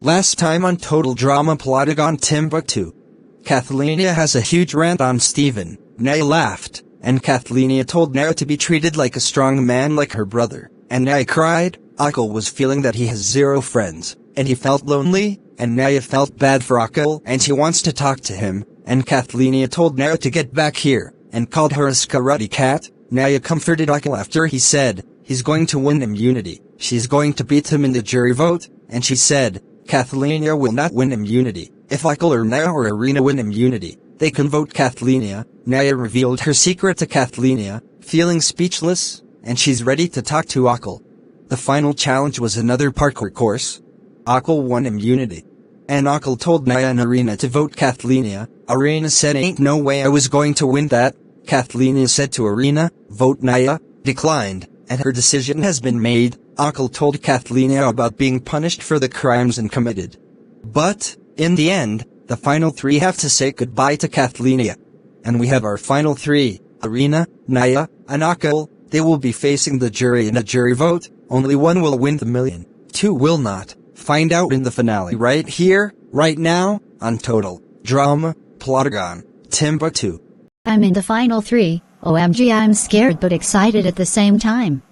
Last time on Total Drama Plotagon Timbuktu. Kathlenia has a huge rant on Steven. Naya laughed, and Kathlenia told Naya to be treated like a strong man like her brother, and Naya cried. Akil was feeling that he has zero friends, and he felt lonely, and Naya felt bad for Akil, and she wants to talk to him, and Kathlenia told Naya to get back here, and called her a scaredy cat. Naya comforted Akil after he said, he's going to win immunity, she's going to beat him in the jury vote, and she said, Kathlenia will not win immunity. If Akil or Naya or Irina win immunity, they can vote Kathlenia. Naya revealed her secret to Kathlenia, feeling speechless, and she's ready to talk to Akil. The final challenge was another parkour course. Akil won immunity. And Akil told Naya and Irina to vote Kathlenia. Irina said ain't no way I was going to win that. Kathlenia said to Irina, vote Naya, declined, and her decision has been made. Akil told Kathlenia about being punished for the crimes and committed. But, in the end, the final three have to say goodbye to Kathlenia. And we have our final three, Irina, Naya, and Akil. They will be facing the jury in a jury vote. Only one will win the million, two will not. Find out in the finale right here, right now, on Total Drama Plotagon Timbuktu. I'm in the final three. OMG, I'm scared but excited at the same time.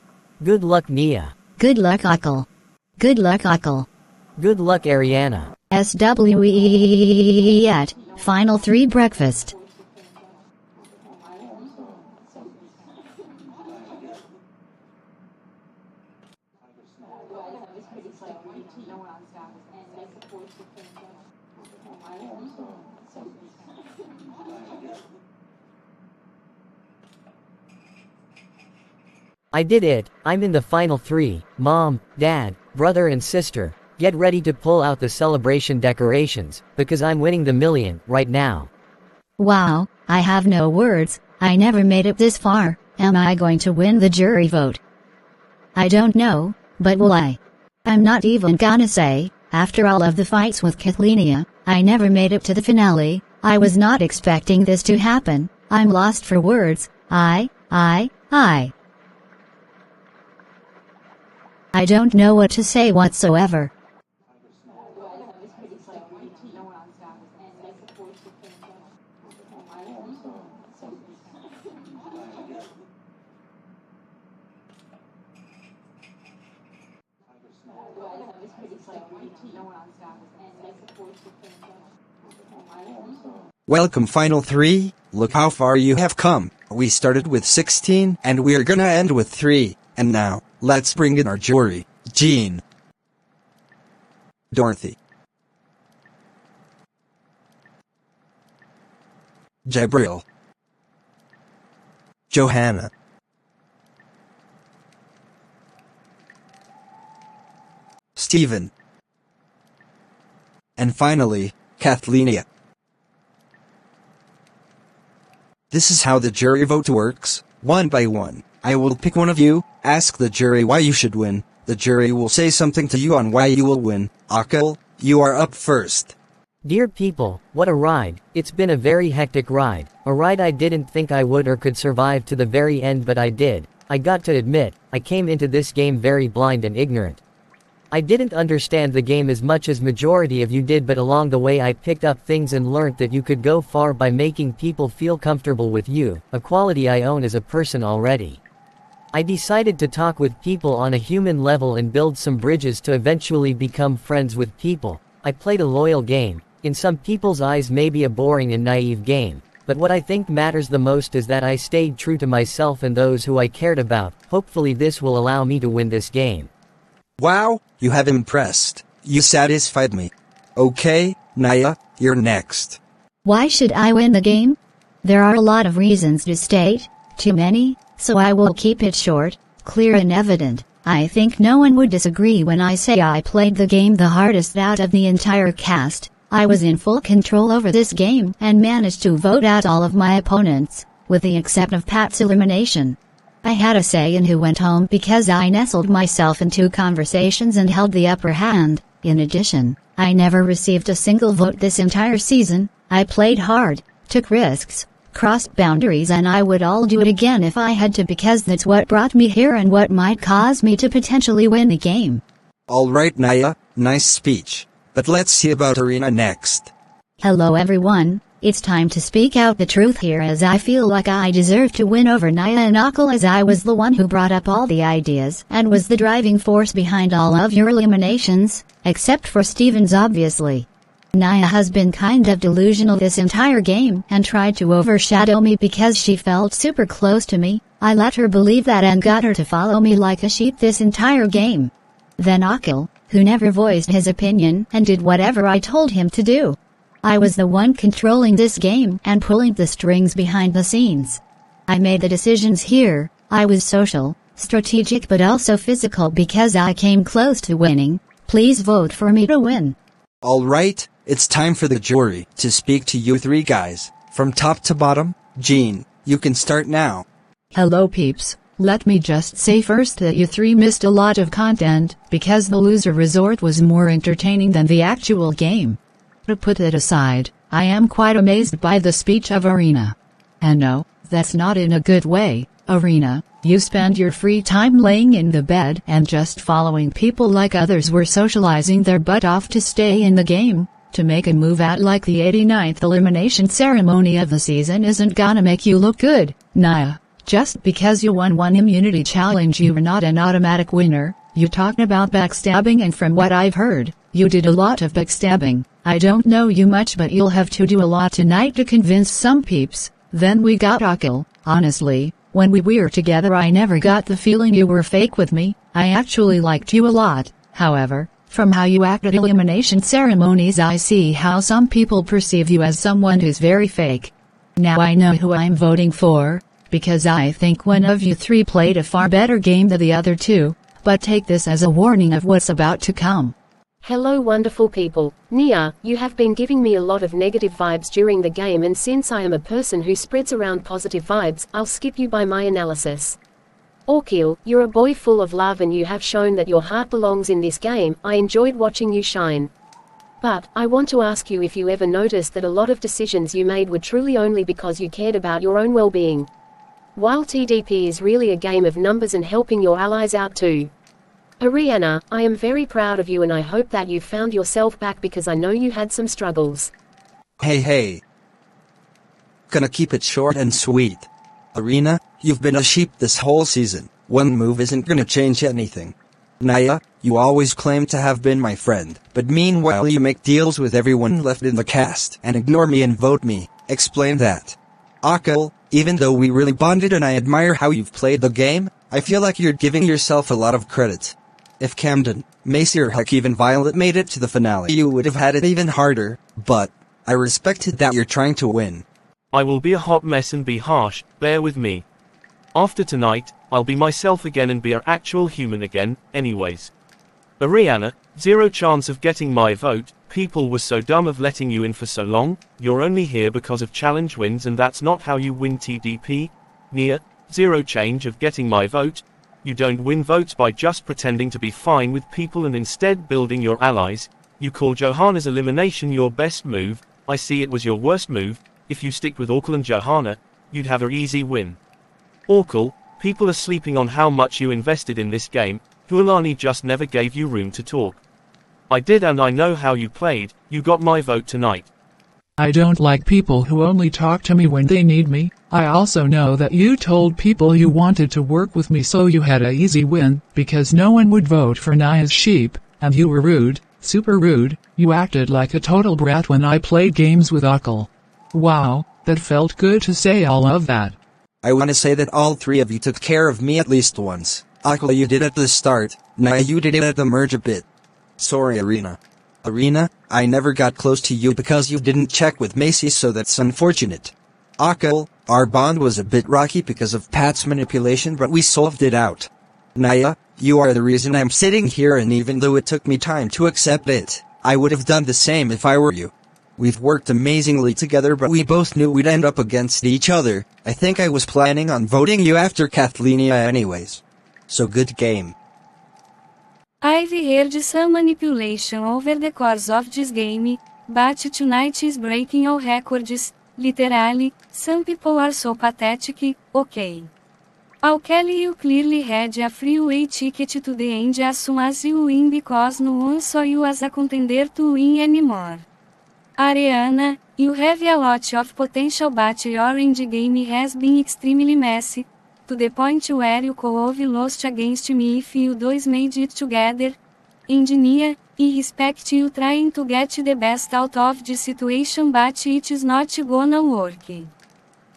Good luck, Nia. Good luck, Akil. Good luck, Akil. Good luck, Ariana. SWE at Final 3 Breakfast. I did it, I'm in the final three. Mom, Dad, brother and sister, get ready to pull out the celebration decorations, because I'm winning the million right now. Wow, I have no words. I never made it this far. Am I going to win the jury vote? I don't know, but will I? I'm not even gonna say. After all of the fights with Kathlenia, I never made it to the finale. I was not expecting this to happen. I'm lost for words. I don't know what to say whatsoever. Welcome final three, look how far you have come. We started with 16 and we're gonna end with 3, and now, let's bring in our jury. Jean, Dorothy, Jabril, Johanna, Steven, and finally, Kathlenia. This is how the jury vote works, one by one. I will pick one of you, ask the jury why you should win. The jury will say something to you on why you will win. Akil, you are up first. Dear people, what a ride. It's been a very hectic ride. A ride I didn't think I would or could survive to the very end, but I did. I got to admit, I came into this game very blind and ignorant. I didn't understand the game as much as majority of you did, but along the way I picked up things and learnt that you could go far by making people feel comfortable with you, a quality I own as a person already. I decided to talk with people on a human level and build some bridges to eventually become friends with people. I played a loyal game, in some people's eyes maybe a boring and naive game, but what I think matters the most is that I stayed true to myself and those who I cared about. Hopefully this will allow me to win this game. Wow, you have impressed. You satisfied me. Okay, Naya, you're next. Why should I win the game? There are a lot of reasons to state, too many, so I will keep it short, clear and evident. I think no one would disagree when I say I played the game the hardest out of the entire cast. I was in full control over this game and managed to vote out all of my opponents, with the exception of Pat's elimination. I had a say in who went home because I nestled myself into conversations and held the upper hand. In addition, I never received a single vote this entire season. I played hard, took risks, crossed boundaries, and I would all do it again if I had to, because that's what brought me here and what might cause me to potentially win the game. Alright Naya, nice speech. but let's see about Arena next. Hello everyone, it's time to speak out the truth here as I feel like I deserve to win over Naya and Akil as I was the one who brought up all the ideas and was the driving force behind all of your eliminations, except for Steven's obviously. Naya has been kind of delusional this entire game and tried to overshadow me because she felt super close to me. I let her believe that and got her to follow me like a sheep this entire game. Then Akil, who never voiced his opinion and did whatever I told him to do. I was the one controlling this game and pulling the strings behind the scenes. I made the decisions here. I was social, strategic but also physical because I came close to winning. Please vote for me to win. Alright, it's time for the jury to speak to you three guys. From top to bottom, Gene, you can start now. Hello peeps, let me just say first that you three missed a lot of content because the loser resort was more entertaining than the actual game. To put it aside, I am quite amazed by the speech of Arena. And no, that's not in a good way. Arena, you spend your free time laying in the bed and just following people like others were socializing their butt off to stay in the game. To make a move out like the 89th elimination ceremony of the season isn't gonna make you look good, Naya. Just because you won one immunity challenge you are not an automatic winner. You talked about backstabbing and from what I've heard, you did a lot of backstabbing. I don't know you much but you'll have to do a lot tonight to convince some peeps. Then we got Akil. Honestly, when we were together I never got the feeling you were fake with me. I actually liked you a lot. However, from how you act at elimination ceremonies I see how some people perceive you as someone who's very fake. Now I know who I'm voting for, because I think one of you three played a far better game than the other two, but take this as a warning of what's about to come. Hello wonderful people. Nia, you have been giving me a lot of negative vibes during the game and since I am a person who spreads around positive vibes, I'll skip you by my analysis. Akil, you're a boy full of love and you have shown that your heart belongs in this game. I enjoyed watching you shine. But, I want to ask you if you ever noticed that a lot of decisions you made were truly only because you cared about your own well-being. While TDP is really a game of numbers and helping your allies out too. Ariana, I am very proud of you and I hope that you found yourself back because I know you had some struggles. Hey. Gonna keep it short and sweet. Arena, you've been a sheep this whole season. One move isn't gonna change anything. Naya, you always claim to have been my friend, but meanwhile you make deals with everyone left in the cast and ignore me and vote me. Explain that. Akil, even though we really bonded and I admire how you've played the game, I feel like you're giving yourself a lot of credit. If Camden, Macy or heck even Violet made it to the finale you would have had it even harder, but I respected that you're trying to win. I will be a hot mess and be harsh, bear with me. After tonight, I'll be myself again and be an actual human again, anyways. Ariana, zero chance of getting my vote, people were so dumb of letting you in for so long, you're only here because of challenge wins and that's not how you win TDP. Nia, zero change of getting my vote. You don't win votes by just pretending to be fine with people and instead building your allies. You call Johanna's elimination your best move. I see it was your worst move. If you stick with Akil and Johanna, you'd have an easy win. Akil, people are sleeping on how much you invested in this game. Hualani just never gave you room to talk. I did and I know how you played. You got my vote tonight. I don't like people who only talk to me when they need me. I also know that you told people you wanted to work with me so you had a easy win, because no one would vote for Naya's sheep, and you were rude, super rude. You acted like a total brat when I played games with Akil. Wow, that felt good to say all of that. I want to say that all three of you took care of me at least once. Akil, you did at the start. Naya, you did it at the merge a bit. Sorry, Arena. Arena, I never got close to you because you didn't check with Macy, so that's unfortunate. Akil, our bond was a bit rocky because of Pat's manipulation, but we solved it out. Naya, you are the reason I'm sitting here, and even though it took me time to accept it, I would have done the same if I were you. We've worked amazingly together, but we both knew we'd end up against each other. I think I was planning on voting you after Kathleenia anyways. So good game. I've heard some manipulation over the course of this game, but tonight is breaking all records, literally. Some people are so pathetic. Okay. Kelly, you clearly had a freeway ticket to the end as soon as you win because no one saw you as a contender to win anymore. Ariana, you have a lot of potential but your endgame has been extremely messy, to the point where you could have lost against me if you guys made it together. And Nia, I respect you trying to get the best out of the situation but it is not gonna work.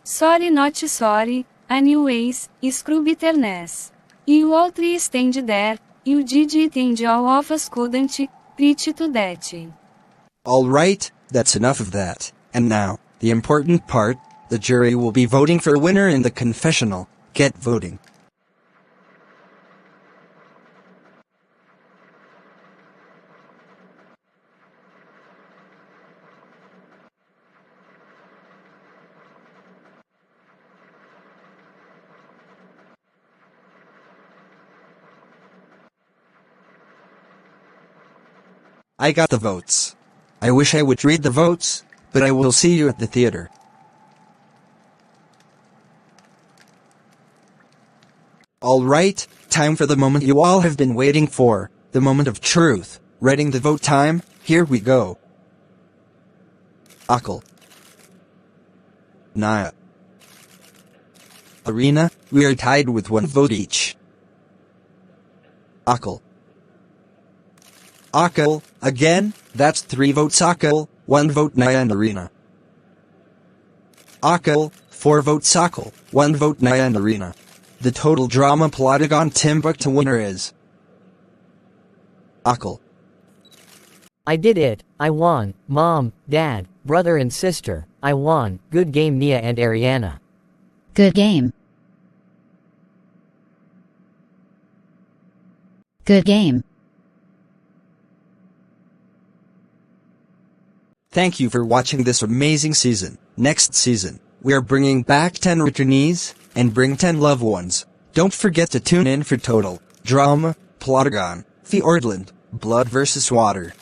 Sorry not sorry, anyways, screw bitterness. You all three stand there, you did it and all of us couldn't, preach to that. Alright, that's enough of that. And now, the important part, the jury will be voting for a winner in the confessional. Get voting. I got the votes. I wish I would read the votes, but I will see you at the theater. Alright, time for the moment you all have been waiting for, the moment of truth. Reading the vote time, here we go. Akil. Nia. Arena, we are tied with 1 vote each. Akil. Akil, again, that's 3 votes Akil, 1 vote Nia and Arena. Akil, 4 votes Akil, 1 vote Nia and Arena. The total drama plotagon Timbuktu winner is Akil. I did it, I won, mom, dad, brother and sister, I won, good game Nia and Ariana. Good game. Good game. Thank you for watching this amazing season. Next season, we are bringing back 10 returnees, and bring 10 loved ones. Don't forget to tune in for total drama, plotagon, Fiordland, blood versus water.